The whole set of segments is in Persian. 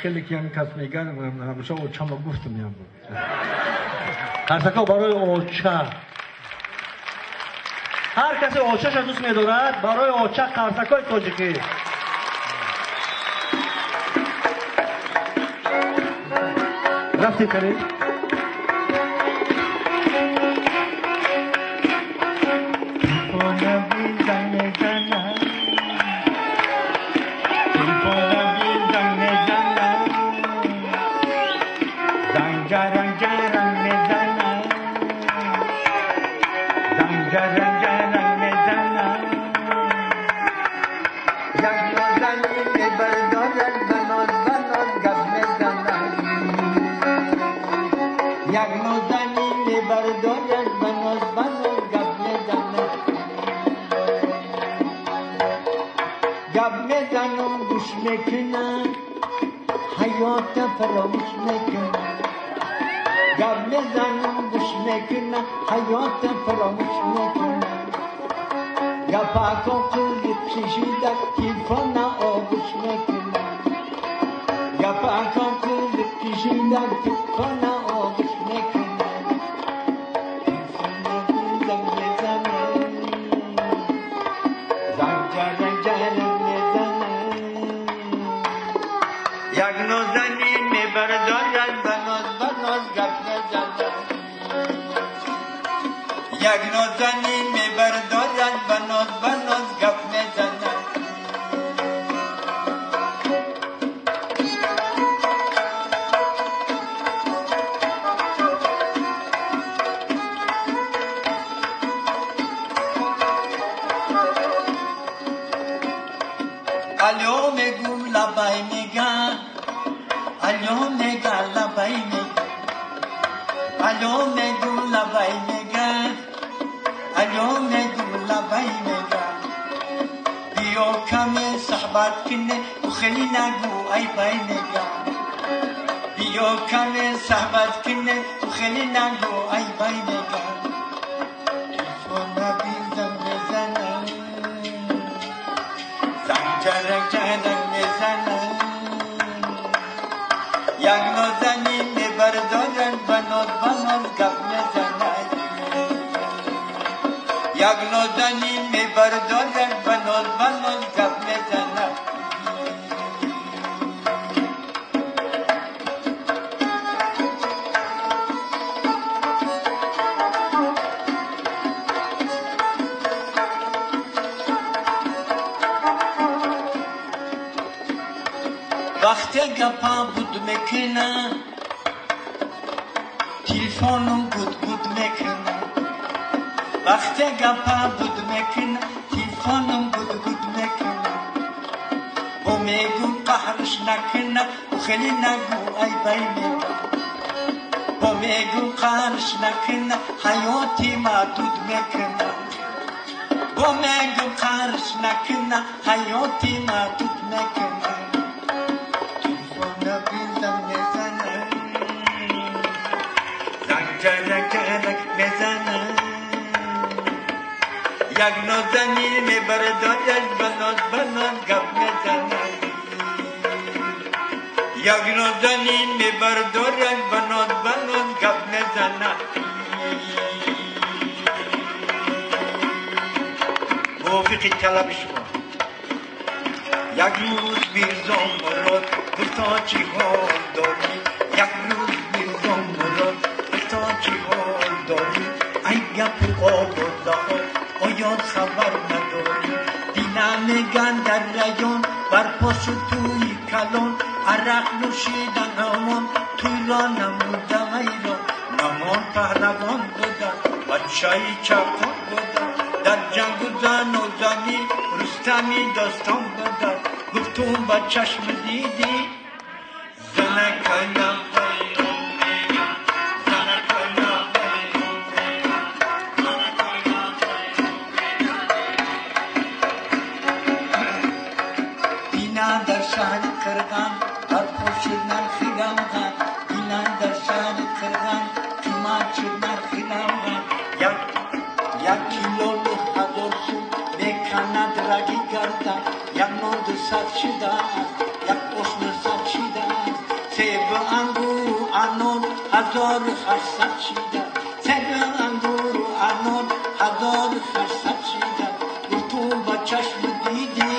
خیلی که هم کس میگن همیشه اوچه ما گفتم هم بود. قرصکا برای اوچه هر کسی اوچهش دوست میدارد برای اوچه قرصکای تاجیکی رفتی کنید حیات فراموش میکنه گب میزنم گوش میکنه حیات فراموش میکنه گپا کنکولی کشیده تیفانه آغوش میکنه گپا کنکولی کشیده تیفانه آغوش میکنه تیفانه بودم میزنه زنگ جرم میزنه یک نازنین میبردارد بناز گپ میزند یک نازنین میبردارد بناز گپ میزند الو میگو لبای میگن الو میگه لبای میگه الو میگو لبای میگه الو میگو لبای میگه بیا کمی صحبت کنه و خیلی نگو ای بای میگه بیا کمی صحبت کنه و خیلی نگو ای بای میگه تلفن بیزن بزنه زنگ جرک میزنه یک نازنین میبردارن بناز گپ میزنن یک نازنین میبردارن بناز گپ میزنن وقتی گپا بود میکنه تلفنم گود میکنه وقتی گپا بود میکنه تلفنم گود میکنه و میگم قهرش نکنه و خیلی نگو ای بای میگه و میگم قهرش نکنه حیاتی محدود میکنه و میگم قهرش نکنه حیاتی محدود میکنه جرک میزنه یک نازنین میبردارد بناز گپ میزنه یک نازنین میبردارد بناز گپ میزنه موافقی طلب شما یک روز میرزام مراد گفتا چی حال داری یک روز میرزام مراد گفتا چی حال داری ای گپ آب و زهار آیا خبر نداری دینا میگن در ریان بر پاس توی کلان عرق نوشیدن همان توی را نموده غیران نمان پهلوان بودن بچه چپان بودن در جنگ و زن و زنی رستمی داستان بودن گفتم با چشم دیدی زنکایم دینا در شهر کرغان بر پوشیدن خیران دینا در شهر کرغان کما چیدن خیران یک کیلو هزار سو میکند رگی گردن یک نود صد شده یک اسم صد شده هزار خرصد چیدن سر اندور و انار هزار خرصد چیدن تو با چشم دیدی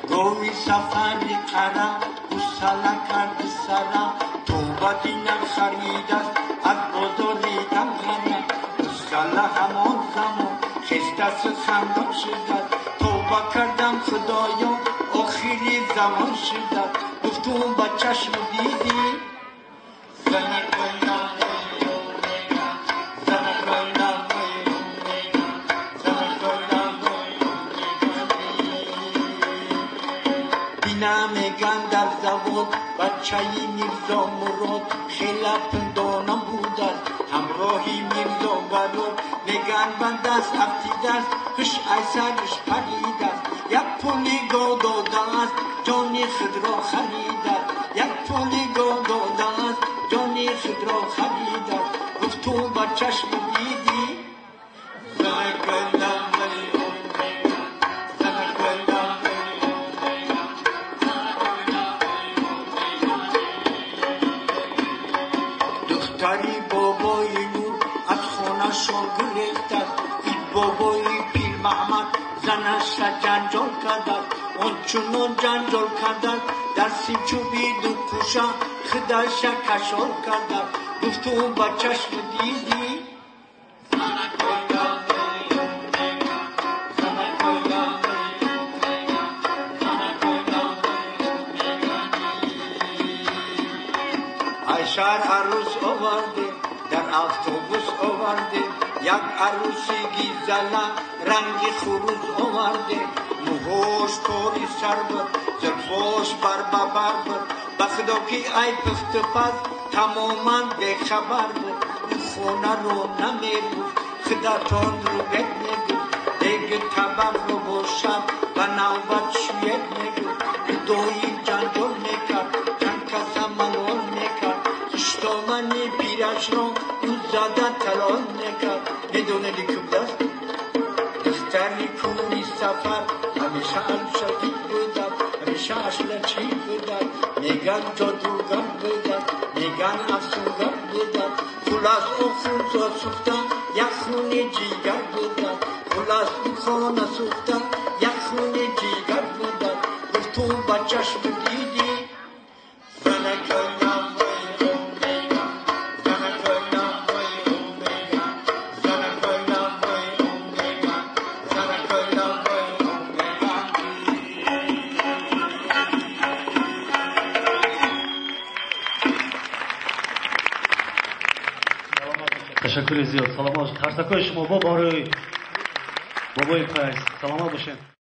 گوی سفری قرم گسله کرد سرم تو با دینم خرید است از بزرگیدم غرم گسله همان زمان خست است خندان شدد توبه کردم خدایا آخری زمان شدد گفتم با چشم دیدی میگن در زواد بچه‌ی میرزا مراد خیلی پندانم بود است همراهی میرزا وراد میگن من دست افتیده است توش ایسرش پرید است یک پولی گاه داده است جانی خود را خرید است یک پولی گاه داده است جانی خود را خرید است گفت تو با چشم دیدی دختری بابای نور از خانه شان گریخت است این بابای پیر محمد زنش را جنجال کرد است آنچنان جنجال کرد است در سیم چوبید و کوشه خودش کشال کرد است گفت تو با چشم دیدی شهر عروس آورده در اتوبوس آورده یک عروسی گیزله رنگ خروس آورده موهاش کاری سر بود زلفاش بر بود بخدا که ای پخت پس تماما بخبر بود این خونه رو نمی بود خداتان رو بد نگود دیگه طبق رو باشم و نوبت شوید نگود دایی جنجال میکرد چند کسم منال میکرد اشتامنی پیرش را اون زده تلال نکرد میدونه لیکوب دست دختری کوری سفر همیشه الشدید بودم همیشه اشل چی بودم میگن جادوگر بودم میگن افسونگر بودم خلاص او خون سوختم یک خون جیگر بودم خلاص او خانه سوختم یک خون جیگر بودم گفت تو با چشم دیدی تشکر زیاد. سلام باشید. هر شما بابای پاییز. سلام باشین.